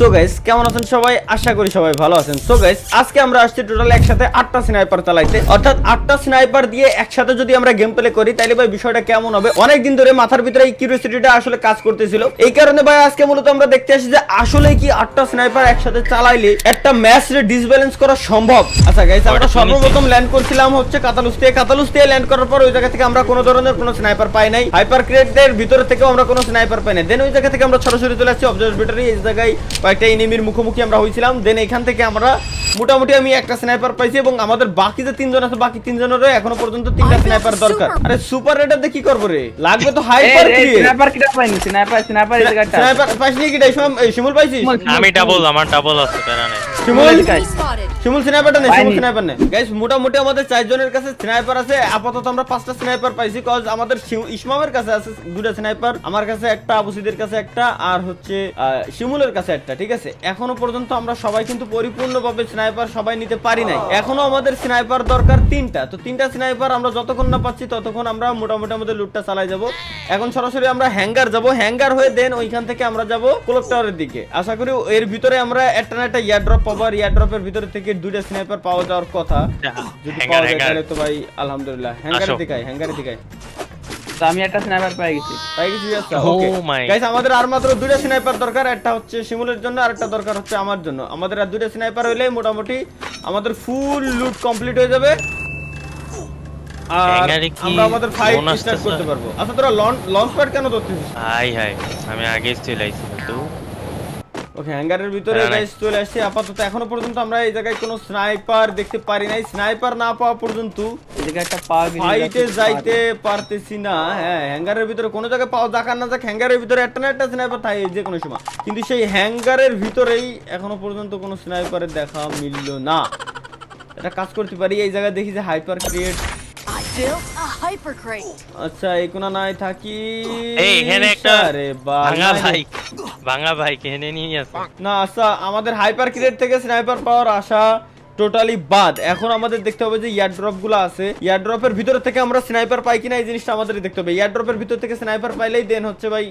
So guys কেমন আছেন সবাই? আশা করি সবাই ভালো আছেন। সো গাইস আজকে আমরা আসছি টোটাল একসাথে 8টা স্নাইপার চালাইতে, অর্থাৎ 8টা স্নাইপার দিয়ে একসাথে যদি আমরা গেম প্লে করি তাহলে ভাই বিষয়টা কেমন হবে। অনেক দিন ধরে মাথার ভিতরে এই কিউরিওসিটিটা আসলে কাজ করতেছিল, এই কারণে ভাই আজকে মূলত আমরা দেখতে আসি যে আসলে কি 8টা স্নাইপার একসাথে চালাইলে একটা ম্যাচ রে ডিসব্যালেন্স করা সম্ভব। আচ্ছা গাইস আমরা সর্বপ্রথম ল্যান্ড করছিলাম হচ্ছে কাতালুস দিয়ে ল্যান্ড করার পর ওই জায়গা থেকে আমরা কোনো ধরনের কোনো স্নাইপার পাই নাই, হাইপার ক্রেটদের ভিতরে থেকেও আমরা কোনো স্নাইপার পাই নাই। দেন ওই জায়গা থেকে আমরা সরাসরি চলে আসছি অবজারভেটরি, এই জায়গায় কয়েকটা এনিমির মুখোমুখি আমরা হয়েছিলাম। দেন এখান থেকে আমরা মোটামুটি আমি একটা স্নাইপার পাইছি এবং আমাদের বাকি যে তিনজন আছে বাকি তিনজনেরও এখনো পর্যন্ত 3টা স্নাইপার দরকার। আরে সুপার রেডার দিয়ে কি করব রে? লাগবে তো হাইপার ক্রিয়েট। স্নাইপার কিটা পাইনি, স্নাইপার এই জায়গাটা স্নাইপার পাইনি কি শিমুল পাইছি? আমি আমার ডাবল আছে তারা নেই। শিমুল স্নাইপারটা নেই, শিমুল স্নাইপার নেই। গাইস মোটামুটি আমাদের 4 জনের কাছে স্নাইপার আছে। আপাতত আমরা 5টা স্নাইপার পাইছি, কজ আমাদের ইসমামের কাছে আছে 2টা স্নাইপার, আমার কাছে একটা, আবুসিদের কাছে একটা, আর হচ্ছে শিমুলের কাছে একটা। ঠিক আছে, এখনো পর্যন্ত আমরা সবাই কিন্তু পরিপূর্ণভাবে স্নাইপার সবাই নিতে পারি নাই। এখনো আমাদের স্নাইপার দরকার 3টা। তো 3টা স্নাইপার আমরা যতক্ষণ না পাচ্ছি ততক্ষণ আমরা মোটামুটি আমাদের লুটটা চালাই যাব। এখন সরাসরি আমরা হ্যাঙ্গার যাব, হ্যাঙ্গার হয়ে দেন ওইখান থেকে আমরা যাব ক্লক টাওয়ারের দিকে। আশা করি এর ভিতরে আমরা একটা না একটা ইয়ার ড্রপ পাবো, আর ইয়ার ড্রপের ভিতরে থেকে 2টা স্নাইপার পাওয়া যাওয়ার কথা। যদি পাওয়া যায় তাহলে তো ভাই আলহামদুলিল্লাহ। হ্যাঙ্গারের দিকে তো আমি একটা স্নাইপার পাই গেছি। আচ্ছা ওকে গাইস আমাদের আর মাত্র 2টা স্নাইপার দরকার, একটা হচ্ছে শিমুলের জন্য আর একটা দরকার হচ্ছে আমার জন্য। আমাদের আর 2টা স্নাইপার হইলে মোটামুটি আমাদের ফুল লুট কমপ্লিট হয়ে যাবে আর আমরা আমাদের ফাইট স্টার্ট করতে পারবো। আচ্ছা তোরা লঞ্চ প্যাড কেন ধরতেছিস? হাই আমি আগেই চলে আইছি তো। ওকে হ্যাঙ্গারের ভিতরে গাইস চলে আসছে। আপাতত এখনো পর্যন্ত আমরা এই জায়গায় কোনো স্নাইপার দেখতে পারি নাই। স্নাইপার না পাওয়া পর্যন্ত এই জায়গায় একটা পাওয়া গেছে, ফাইটে যাইতে পারতেছি না। হ্যাঁ হ্যাঙ্গারের ভিতরে কোনো জায়গায় পাওয়া যাক আর না যাক, হ্যাঙ্গারের ভিতরে একটা না একটা স্নাইপার থাকে যে কোনো সময়, কিন্তু সেই হ্যাঙ্গারের ভিতরেই এখনো পর্যন্ত কোনো স্নাইপারের দেখা মিলল না। এটা কাজ করতে পারি, এই জায়গায় দেখি যে হাইপার ক্রিয়েট। আচ্ছা এই কোনা নাই থাকি। এই এখানে একটা আরে ভাঙা ভাই কেনে নিয়ে আছে না। আচ্ছা আমাদের হাইপার ক্রিয়েট থেকে স্নাইপার পাওয়ার আশা টোটালি বাদ। এখন আমাদের দেখতে হবে যে ইয়ারড্রপ গুলো আছে, ইয়ারড্রপের ভিতর থেকে আমরা স্নাইপার পাই কিনা এই জিনিসটা আমাদের দেখতে হবে। ইয়ারড্রপের ভিতর থেকে স্নাইপার পাইলেই দেন হচ্ছে ভাই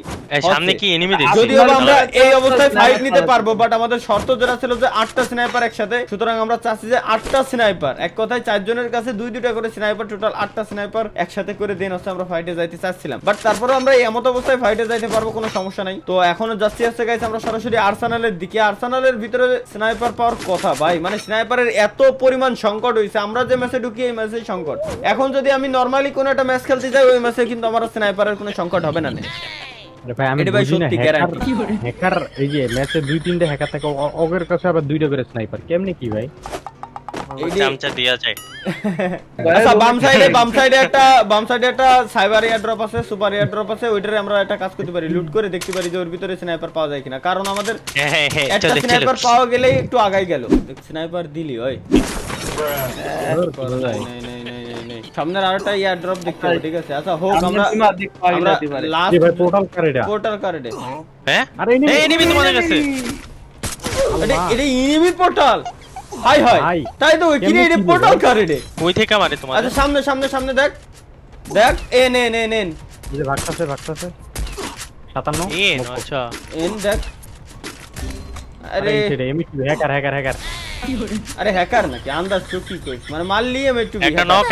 সামনে কি এনিমি দেখছি। যদিও আমরা এই অবস্থায় ফাইট নিতে পারবো, বাট আমাদের শর্ত যেটা ছিল যে 8টা স্নাইপার একসাথে, সুতরাং আমরা চাচ্ছি যে 8টা স্নাইপার, এক কথায় 4 জনের কাছে 2-2টা করে স্নাইপার, টোটাল 8টা স্নাইপার একসাথে করে দেন হচ্ছে আমরা ফাইটে যাইতে চাচ্ছিলাম। বাট তারপরে আমরা এই এমত অবস্থায় ফাইটে যাইতে পারবো, কোনো সমস্যা নাই। তো এখনো যাচ্ছি আছে গাইস আমরা সরাসরি আর্সেনালের দিকে। আর্সেনালের ভিতরে স্নাইপার পাওয়ার কথা ভাই, মানে স্নাইপারের এত পরিমাণ সংকট হইছে। আমরা যে ম্যাচে ঢুকি এই ম্যাচে সংকট। এখন যদি আমি নরমালি কোন একটা ম্যাচ খেলতে যাই ওই ম্যাচে কিন্তু আমার স্নাইপারের কোনো সংকট হবে না। আরে ভাই আমি বুঝি না হ্যাকার এই যে ম্যাচে 2-3টা হ্যাকার থাকে, ওগের কাছে আবার 2টা করে স্নাইপার কেমনে কি ভাই? এই চামচা দিয়া যায়। আচ্ছা বাম সাইডে একটা সাইবার এয়ারড্রপ আছে, সুপার এয়ারড্রপ আছে, ওইটারে আমরা একটা কাজ করতে পারি, লুট করে দেখতে পারি যে ওর ভিতরে স্নাইপার পাওয়া যায় কিনা। কারণ আমাদের একটা স্নাইপার পাওয়া গেলেই একটু আগাই গেল। স্নাইপার দিলি ওই সামনের আরেকটা এয়ারড্রপ দেখতে হবে। ঠিক আছে আচ্ছা হোক, আমরা লাস্ট ভাই পোর্টাল কারেডে হ্যাঁ আরে এনিমি তোমাদের কাছে। এটা এনিমি পোর্টাল। হাই তাই তো কি রে, এটা পোর্টাল কারেডে কই থেকে মারে তোমাদের? আচ্ছা সামনে দেখ এন এই যে ভাগতাছে 57 এন আচ্ছা এন দেখ। আরে এটা এমটি হ্যাকার আরে হ্যাকার নাকি আন্দাজ তো কি কইছ, মানে মারলি আমি একটু একটা নক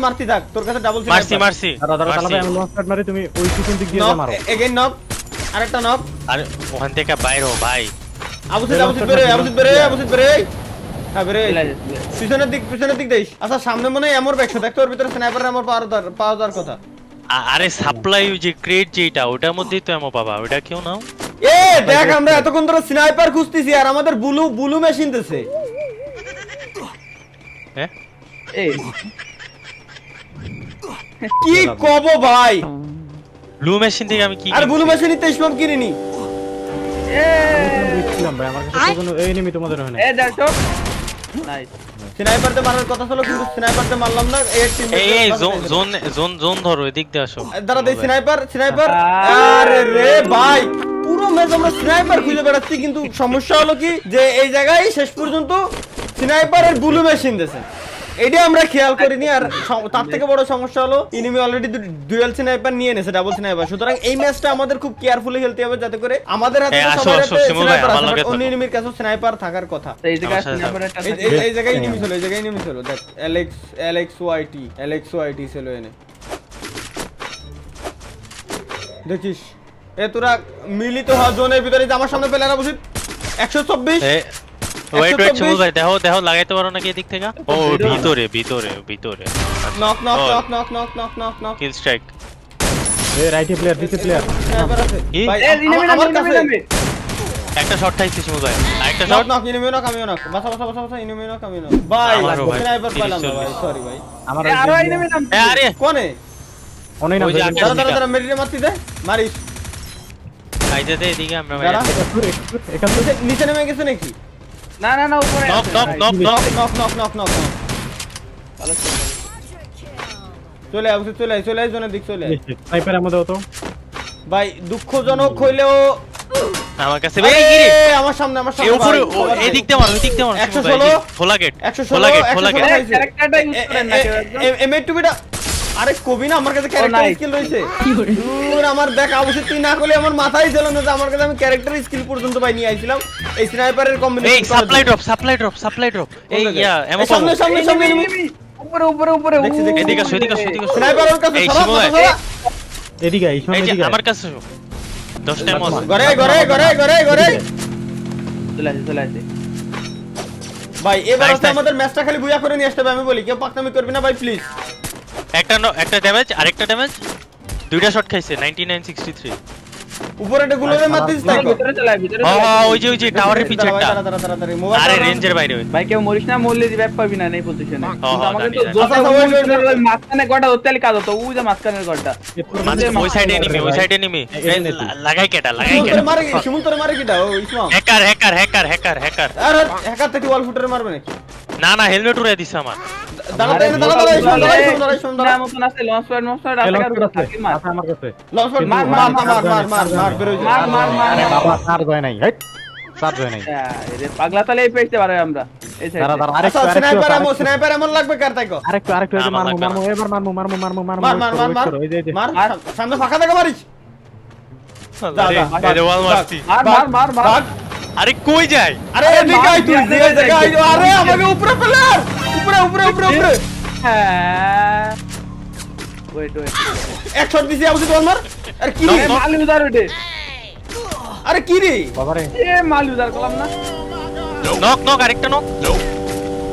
মারতি থাক, তোর কাছে ডাবল মারছি দাদা চালাবে, আমি লঞ্চ প্যাড মারি, তুমি ওই পিছন দিক দিয়ে মারো। এগেইন নক, আরেকটা নক। আরে ওখান থেকে বাইরে হো ভাই। আবুসিদ বেরে হ্যাঁ বেরে পিছনের দিক দেখ। আচ্ছা সামনে মনে হয় এমর ব্যাকশো দেখ, তোর ভিতরে স্নাইপার এমর পাওয়া যাওয়ার কথা। আরে সাপ্লাই যে ক্রেট যেটা ওটার মধ্যেই তো এমো পাবা, ওটা কেউ নাও। এ দেখ আমরা এতক্ষণ ধরে স্নাইপার খুঁজতেছি আর আমাদের বুলু মেশিন দিছে। হ্যাঁ এই কি কব ভাই, ব্লু মেশিন থেকে আমি কি আর ব্লু মেশিন তো ইসমাম কিনিনি। দেখছিলাম ভাই আমার কাছে কোনো এনিমি তোমাদের হয় না। এই দেখো নাইস স্নাইপারতে মারার কথা ছিল কিন্তু স্নাইপারতে মারলাম না। এই জোন ধরো, এদিক দিয়ে আসো। দাঁড়া দেই স্নাইপার। আরে রে ভাই পুরো ম্যাচ আমরা স্নাইপার খুঁজে বেড়াচ্ছি, কিন্তু সমস্যা হলো কি যে এই জায়গায় শেষ পর্যন্ত স্নাইপারের ব্লু মেশিন দিয়েছে। এটা আমরা খেয়াল করিনি। আর তার থেকে বড় সমস্যা হলো এনিমি অলরেডি ডুয়াল স্নাইপার নিয়ে নেছে, ডাবল স্নাইপার। সুতরাং এই ম্যাচটা আমাদের খুব কেয়ারফুলি খেলতে হবে, যাতে করে আমাদের হাতে আসো, সবার আসো, হাতে শিমুল ভাই, স্নাইপার আমার আছে, লগে but অন্য থাকো। এনিমির কাছে স্নাইপার থাকার কথা। তো এই জায়গায় আমার সাথে স্নাইপার একটা এই জায়গায় এনিমি ছিল, এই জায়গায় এনিমি ছিল। দেখ এলেক্স ওয়াইটি ছিল এনে। দেখিস এ তোরা মিলিত হওয়া জোনের ভিতরে যে আমার সামনে প্লেয়ার বসে 124। ওয়েট 124 শিমুল ভাই, দেখো দেখো লাগাইতে পারো নাকি এদিক থেকে? ও ভিতরে নক নক ও। Knock knock knock knock knock knock kill strike. এই রাইটে প্লেয়ার দিতে প্লেয়ার স্নাইপার আছে কি? ভাই এই ইনিমি আমার কাছে একটা শট খাইছে শিমুল ভাই, আরেকটা knock shot. Knock enemy knock আমিও নক বাসা এনিমি নক আমিও নক ভাই আমারও ভাই, স্নাইপার 30 পেলাম না ভাই, 40 সরি ভাই। আমার আরো ইনিমি নাম আরে কোনে অনেক না ওই যে ভাই। আগে- দাঁড়া দাঁড়া মেডিটে মারতি দে মারিস। খাইতে দে এদিকে আমরা ভাই। দাঁড়া এখান থেকে নিচে নেমে গেছে নাকি? না উপরে নক আছে, নক ভাই। Knock knock. Knock knock knock knock knock ভালো ছিল। চলে আয় চলে আয় জনের দিক চলে আয়। স্নাইপারের মধ্যে হতো ভাই দুঃখজনক হইলেও আমার কাছে আরে, ভাই গিরে আমার সামনে এই উপরে ভাই। এই দিক দিয়ে মারো, এই দিক দিয়ে মারো শিমুল ভাই, 116 খোলা গেট 116 খোলা গেট। এই ক্যারেক্টারটা ইউজ করেন না কেউ একদম। এমএ2বিটা আরে কবি না আমার কাছে ক্যারেক্টার nice. স্কিল রয়েছে। দূর আমার দেখ অবশ্যই তুই না করলে আমার মাথায় ছিল না যে আমার কাছে আমি ক্যারেক্টার স্কিল পর্যন্ত পাই নিয়ে আইছিলাম এই স্নাইপারের এই কম্বিনেশন। সাপ্লাই ড্রপ এই ইয়া এমন সামনে সামনে সামনে ইনিমি, ইনিমি। উপরে দেখছি, দেখছি। এদিকে আসো, এদিকে আসো, এদিকে আসো। স্নাইপার ওর কাছে এই সরা শিমুল ভাই, সরা। এদিকে এই সময় এই যে এদিকে আমার কাছে 10টা মস। ঘরে চলে আসে ভাই এবার Nice, হচ্ছে nice. আমাদের ম্যাচটা খালি বুয়া করে নিয়ে আসতে হবে। আমি বলি কেউ পাকনামি করবি না ভাই প্লিজ। একটা ড্যামেজ, আরেকটা ড্যামেজ। দুইটা শট খাইছে 9963। উপরে একটা গুলোরে মারতিস তাই কর। ভিতরে চলে আয়, ভিতরে চলে হ্যাঁ আয়। ওই যে টাওয়ারের পিছে একটা। তাড়াতাড়ি মোবাইল আরে রেঞ্জের বাইরে ওই। ভাই কেউ মরিস না, মরলে রিভাইভ পাবি না এই পজিশনে। আমাকে জানি, তো জানি। জোসা আচ্ছা, wait, wait, wait. মাঝখানে গড়টা ধরতে হলে কাজ হতো, ওই যে মাঝখানের গড়টা। ওই সাইডে এনিমি, ওই সাইডে এনিমি। লাগাই কেটা। শিমুল তোরে মারে কিটা ও ইসমাম। হ্যাকার। আর হ্যাকার থেকে ওয়াল ফুটারে মারবে নাকি? না হেলমেট উড়াই দিছে আমার। দাঁড়া আরে ইসমাম না মতন আছে, লঞ্চ প্যাড আছে, আর থাকে মার। আছে আমার কাছে লঞ্চ প্যাড মার বেরো যা। মার। আরে বাবা চার্জ হয় নাই হেট চার্জ হয় নাই রে পাগলা তালে এই পেছতে পারে আমরা এই দাঁড়া সাইডে। দাঁড়া আচ্ছা স্নাইপার এমন লাগবে কার তাই কো? আরেকটু এই যে আমার লাগবে মারমু এবার মারমু মার এই যে মার সামনে ফাঁকা থাকে মারিস। যা, আরে, যা, এই যে wall মারছি। মার ভাগ। আরে কই যায়? আরে এদিকে আয় তুই যে জায়গায় আরে আমাকে উপরে প্লেয়ার উপরে হ্যাঁ ওয়েট এক শট দিছি আবু তোর মার। আরে কি রে? No, no. মাল ইউজার ওইটে আরে কি রে? বাবারে এ মাল ইউজার করলাম না। নক আরেকটা নক।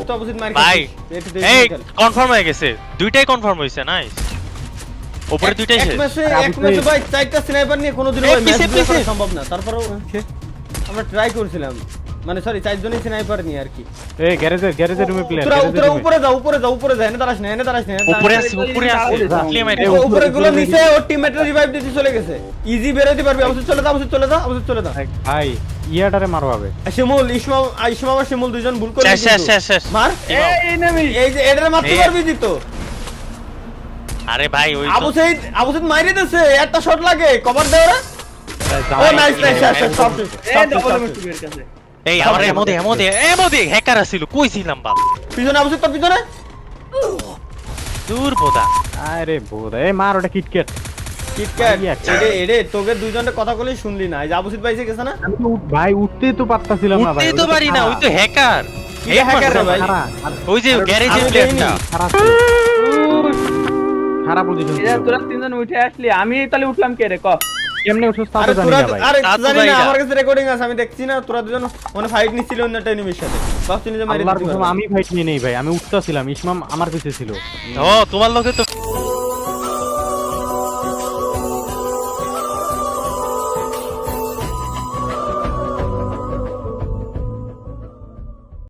তো আবু মার ভাই খাইছিস। এই কনফার্ম হয়ে গেছে, দুইটাই কনফার্ম হইছে। নাইস। উপরে দুইটাই শেষ। এক ম্যাচে ভাই চারটা স্নাইপার নিয়ে কোনোদিন এই ভাই ম্যাচ পিছে, করা পিছে। সম্ভব না। তারপরেও আমরা ট্রাই করছিলাম, মানে সরি চারজনই স্নাইপার নিয়ে আর কি। এই গ্যারেজের রুমে প্লেয়ার তোরা উপরে যা এনে দাঁড়াস না উপরে আছে আসলে মাইরে। উপরে গুলো নিচে ওর টিমমেটরা রিভাইভ দিতে চলে গেছে। ইজি বেরোতে পারবি। অবশ্যই চলে যা ভাই ইয়াটারে মারো হবে শিমুল ইসমাম আর শিমুল দুইজন ভুল করে শেষ। মার এই এনিমি এই যে এটারে মারতে এই- পারবি দিত। আরে ভাই ওই আবু সাইদ মাইরে দিছে, একটা শট লাগে কভার দে ওরা। ও নাইস সব শেষ। এই ডাবল এর কাছে এই আমার এমদে হ্যাকার আছিল, কইছিলাম বাপ। পিছনে আবু সাইদ তোর পিছনে। দূর বোদা। আরে বোধা এই মার ওটা কিটক্যাট কিটক্যাট এই একটা। এডে তোকে দুইজনের কথা বলেই শুনলি না। এই যে আবু সাইদ ভাই গেছে না। আমি তো ভাই উঠতেই তো পারতাছিলাম না ভাই উঠতেই তো পারি না, ওই তো হ্যাকার। কি হ্যাকার রে ভাই? ওই যে গ্যারেজের আমি প্লেয়ারটা। খারাপ পজিশন এরা তোরা তিনজন উঠে আসলি, আমি তাহলে উঠলাম কে রে ক? কেমনে উঠছস তা আরে তো জানি তোরা না ভাই আরে তা তো জানি জানি না, না। আমার কাছে রেকর্ডিং আছে, আমি দেখছি না। তোরা দুজন মানে ফাইট নিছিল অন্য একটা এনিমির সাথে। ভাবছিলি যে মাইরে আল্লাহর দিতে কসম পারবে। আমি ফাইট নিয়ে নেই ভাই আমি উঠতাছিলাম ইসমাম আমার পিছে ছিল ও তোমার লোকে তো